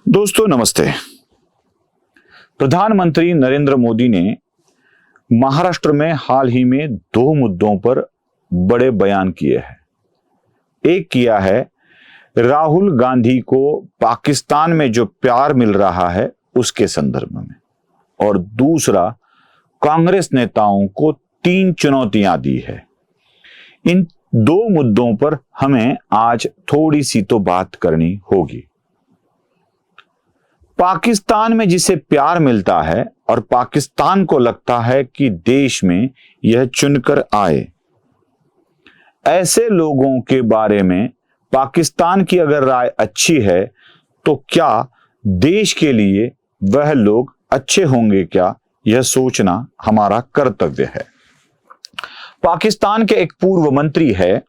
दोस्तों नमस्ते। प्रधानमंत्री नरेंद्र मोदी ने महाराष्ट्र में हाल ही में दो मुद्दों पर बड़े बयान किए हैं। एक किया है राहुल गांधी को पाकिस्तान में जो प्यार मिल रहा है उसके संदर्भ में, और दूसरा कांग्रेस नेताओं को 3 चुनौतियां दी है। इन दो मुद्दों पर हमें आज थोड़ी सी तो बात करनी होगी। पाकिस्तान में जिसे प्यार मिलता है और पाकिस्तान को लगता है कि देश में यह चुनकर आए, ऐसे लोगों के बारे में पाकिस्तान की अगर राय अच्छी है तो क्या देश के लिए वह लोग अच्छे होंगे क्या, यह सोचना हमारा कर्तव्य है। पाकिस्तान के एक पूर्व मंत्री है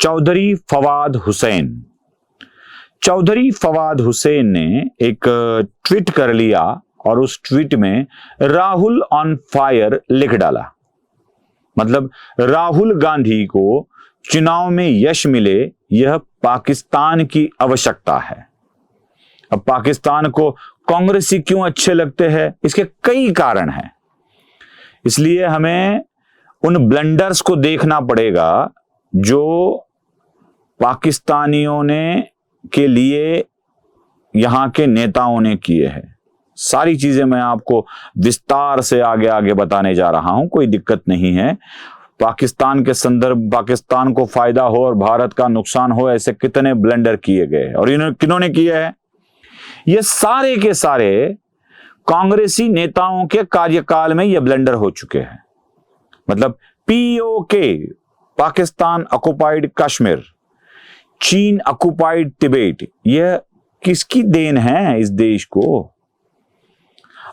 चौधरी फवाद हुसैन। चौधरी फवाद हुसैन ने एक ट्वीट कर लिया और उस ट्वीट में राहुल ऑन फायर लिख डाला। मतलब राहुल गांधी को चुनाव में यश मिले, यह पाकिस्तान की आवश्यकता है। अब पाकिस्तान को कांग्रेसी क्यों अच्छे लगते हैं, इसके कई कारण हैं। इसलिए हमें उन ब्लंडर्स को देखना पड़ेगा जो पाकिस्तानियों ने के लिए यहां के नेताओं ने किए हैं। सारी चीजें मैं आपको विस्तार से आगे आगे बताने जा रहा हूं, कोई दिक्कत नहीं है। पाकिस्तान के संदर्भ, पाकिस्तान को फायदा हो और भारत का नुकसान हो, ऐसे कितने ब्लंडर किए गए और इन्होंने किन्होंने किए हैं? ये सारे के सारे कांग्रेसी नेताओं के कार्यकाल में ये ब्लंडर हो चुके हैं। मतलब पीओके, पाकिस्तान ऑक्युपाइड कश्मीर, चीन ऑक्युपाइड तिबेट, यह किसकी देन है इस देश को?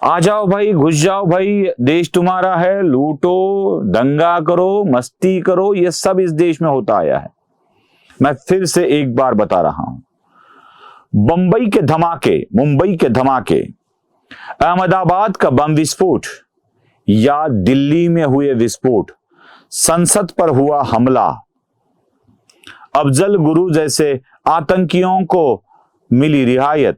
आ जाओ भाई, घुस जाओ भाई, देश तुम्हारा है, लूटो, दंगा करो, मस्ती करो, यह सब इस देश में होता आया है। मैं फिर से एक बार बता रहा हूं, मुंबई के धमाके, अहमदाबाद का बम विस्फोट या दिल्ली में हुए विस्फोट, संसद पर हुआ हमला, अफजल गुरु जैसे आतंकियों को मिली रिहायत,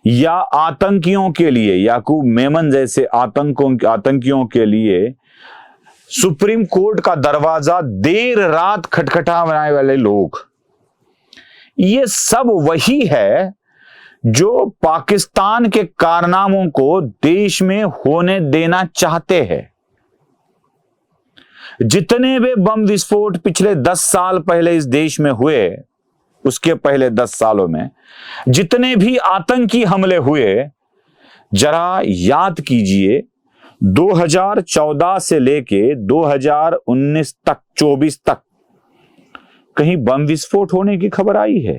या आतंकियों के लिए याकूब मेमन जैसे आतंकियों के लिए सुप्रीम कोर्ट का दरवाजा देर रात खटखटाने वाले लोग, ये सब वही है जो पाकिस्तान के कारनामों को देश में होने देना चाहते हैं। जितने भी बम विस्फोट पिछले 10 साल पहले इस देश में हुए, उसके पहले 10 सालों में जितने भी आतंकी हमले हुए, जरा याद कीजिए 2014 से लेके 2019 तक, 24 तक कहीं बम विस्फोट होने की खबर आई है?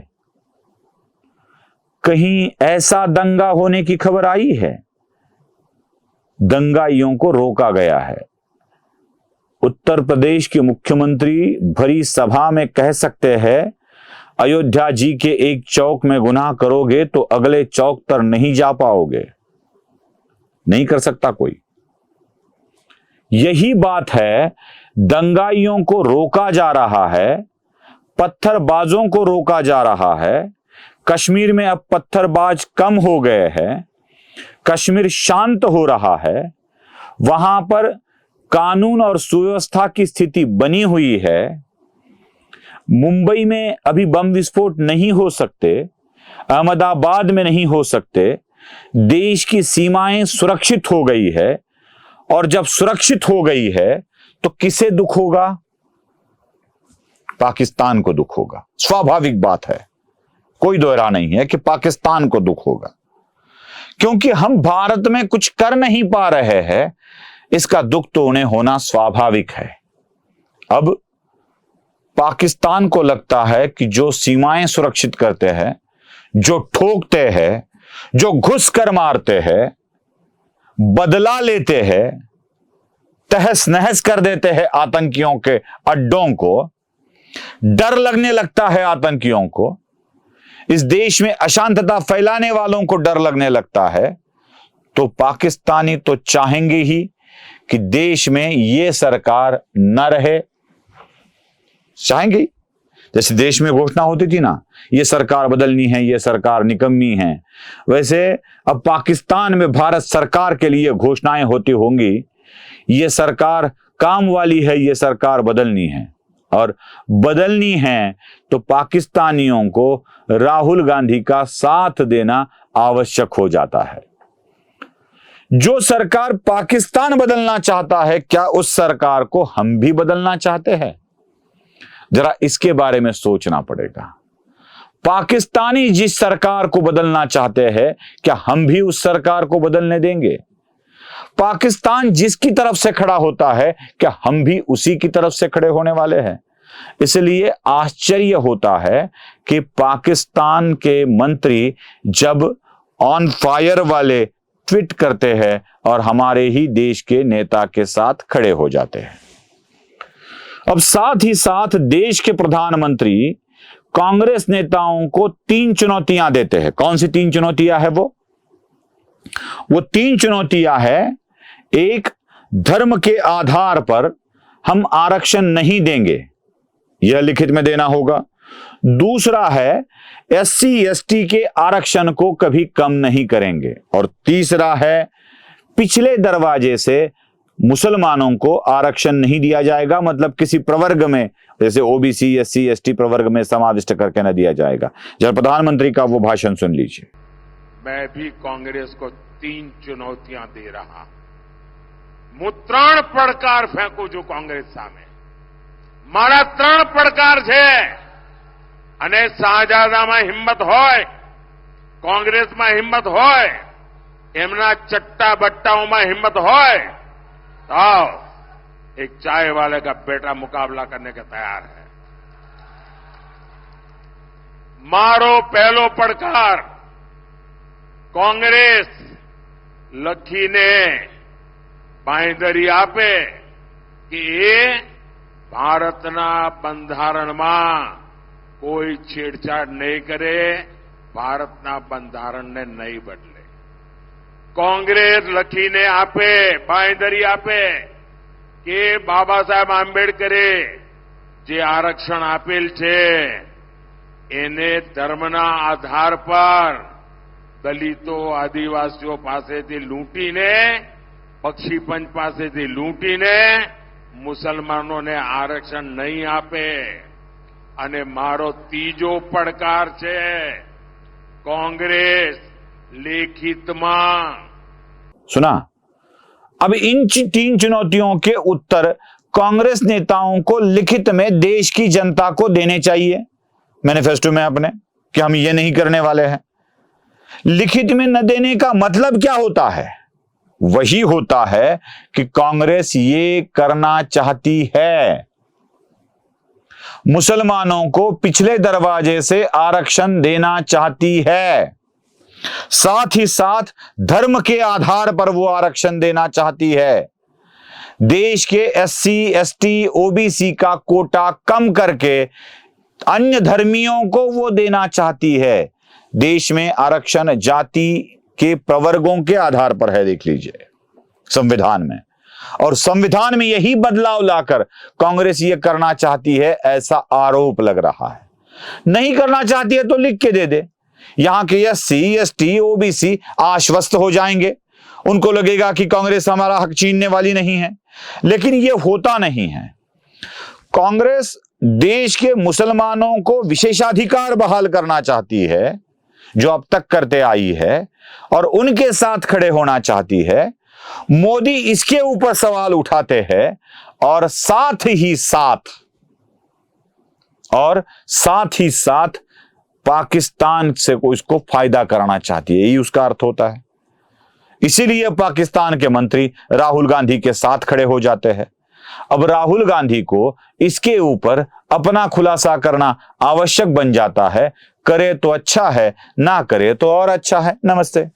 कहीं ऐसा दंगा होने की खबर आई है? दंगाइयों को रोका गया है। उत्तर प्रदेश के मुख्यमंत्री भरी सभा में कह सकते हैं, अयोध्या जी के एक चौक में गुनाह करोगे तो अगले चौक पर नहीं जा पाओगे। नहीं कर सकता कोई। यही बात है, दंगाइयों को रोका जा रहा है, पत्थरबाजों को रोका जा रहा है। कश्मीर में अब पत्थरबाज कम हो गए हैं, कश्मीर शांत हो रहा है, वहां पर कानून और सुव्यवस्था की स्थिति बनी हुई है। मुंबई में अभी बम विस्फोट नहीं हो सकते, अहमदाबाद में नहीं हो सकते, देश की सीमाएं सुरक्षित हो गई है। और जब सुरक्षित हो गई है तो किसे दुख होगा? पाकिस्तान को दुख होगा। स्वाभाविक बात है, कोई दोहरा नहीं है कि पाकिस्तान को दुख होगा, क्योंकि हम भारत में कुछ कर नहीं पा रहे हैं। इसका दुख तो उन्हें होना स्वाभाविक है। अब पाकिस्तान को लगता है कि जो सीमाएं सुरक्षित करते हैं, जो ठोकते हैं, जो घुस कर मारते हैं, बदला लेते हैं, तहस नहस कर देते हैं आतंकियों के अड्डों को, डर लगने लगता है आतंकियों को, इस देश में अशांतता फैलाने वालों को डर लगने लगता है, तो पाकिस्तानी तो चाहेंगे ही कि देश में यह सरकार न रहे, चाहेंगे। जैसे देश में घोषणा होती थी ना, ये सरकार बदलनी है, ये सरकार निकम्मी है, वैसे अब पाकिस्तान में भारत सरकार के लिए घोषणाएं होती होंगी, ये सरकार काम वाली है, ये सरकार बदलनी है। और बदलनी है तो पाकिस्तानियों को राहुल गांधी का साथ देना आवश्यक हो जाता है। जो सरकार पाकिस्तान बदलना चाहता है, क्या उस सरकार को हम भी बदलना चाहते हैं? जरा इसके बारे में सोचना पड़ेगा। पाकिस्तानी जिस सरकार को बदलना चाहते हैं, क्या हम भी उस सरकार को बदलने देंगे? पाकिस्तान जिसकी तरफ से खड़ा होता है, क्या हम भी उसी की तरफ से खड़े होने वाले हैं? इसलिए आश्चर्य होता है कि पाकिस्तान के मंत्री जब ऑन फायर वाले ट्वीट करते हैं और हमारे ही देश के नेता के साथ खड़े हो जाते हैं। अब साथ ही साथ देश के प्रधानमंत्री कांग्रेस नेताओं को 3 चुनौतियां देते हैं। कौन सी 3 चुनौतियां है वो 3 चुनौतियां है, एक, धर्म के आधार पर हम आरक्षण नहीं देंगे, यह लिखित में देना होगा। दूसरा है, SC ST के आरक्षण को कभी कम नहीं करेंगे। और तीसरा है, पिछले दरवाजे से मुसलमानों को आरक्षण नहीं दिया जाएगा, मतलब किसी प्रवर्ग में, जैसे OBC SC ST प्रवर्ग में समाविष्ट करके न दिया जाएगा। जब प्रधानमंत्री का वो भाषण सुन लीजिए। मैं भी कांग्रेस को 3 चुनौतियां दे रहा हूं। હું 3 પડકાર ફેંકું છું કોંગ્રેસ સામે। મારા 3 પડકાર છે અને શાહજાદામાં હિંમત હોય, કોંગ્રેસમાં હિંમત હોય, એમના ચટ્ટા બટ્ટાઓમાં હિંમત હોય तो एक चाय वाले का बेटा मुकाबला करने के तैयार है। मारो पहलो પડકાર, कांग्रेस લખીને બાંયધરી આપે કે એ ભારતના બંધારણમાં કોઈ છેડછાડ નહીં કરે, ભારતના બંધારણને નહીં બદલે। कांग्रेस લખીને આપે, બાંયધરી આપે કે બાબા સાહેબ આંબેડકરે જે આરક્ષણ આપેલ છે એને ધર્મના આધાર પર દલિતો, આદિવાસીઓ પાસેથી લૂંટીને, બક્ષીપંચ પાસેથી લૂંટીને મુસલમાનોને આરક્ષણ નહીં આપે। અને મારો ત્રીજો પડકાર છે, कांग्रेस लिखित में। सुना? अब इन 3 चुनौतियों के उत्तर कांग्रेस नेताओं को लिखित में देश की जनता को देने चाहिए मैनिफेस्टो में अपने, कि हम ये नहीं करने वाले हैं। लिखित में न देने का मतलब क्या होता है? वही होता है कि कांग्रेस ये करना चाहती है, मुसलमानों को पिछले दरवाजे से आरक्षण देना चाहती है, साथ ही साथ धर्म के आधार पर वो आरक्षण देना चाहती है। देश के SC ST OBC का कोटा कम करके अन्य धर्मियों को वो देना चाहती है। देश में आरक्षण जाति के प्रवर्गों के आधार पर है, देख लीजिए संविधान में। और संविधान में यही बदलाव लाकर कांग्रेस ये करना चाहती है, ऐसा आरोप लग रहा है। नहीं करना चाहती है तो लिख के दे दे, यहां के SC ST OBC आश्वस्त हो जाएंगे, उनको लगेगा कि कांग्रेस हमारा हक छीनने वाली नहीं है। लेकिन यह होता नहीं है। कांग्रेस देश के मुसलमानों को विशेषाधिकार बहाल करना चाहती है, जो अब तक करते आई है, और उनके साथ खड़े होना चाहती है। मोदी इसके ऊपर सवाल उठाते हैं और साथ ही साथ पाकिस्तान से इसको फायदा कराना चाहती है, यही उसका अर्थ होता है। इसीलिए पाकिस्तान के मंत्री राहुल गांधी के साथ खड़े हो जाते हैं। अब राहुल गांधी को इसके ऊपर अपना खुलासा करना आवश्यक बन जाता है। करे तो अच्छा है, ना करे तो और अच्छा है। नमस्ते।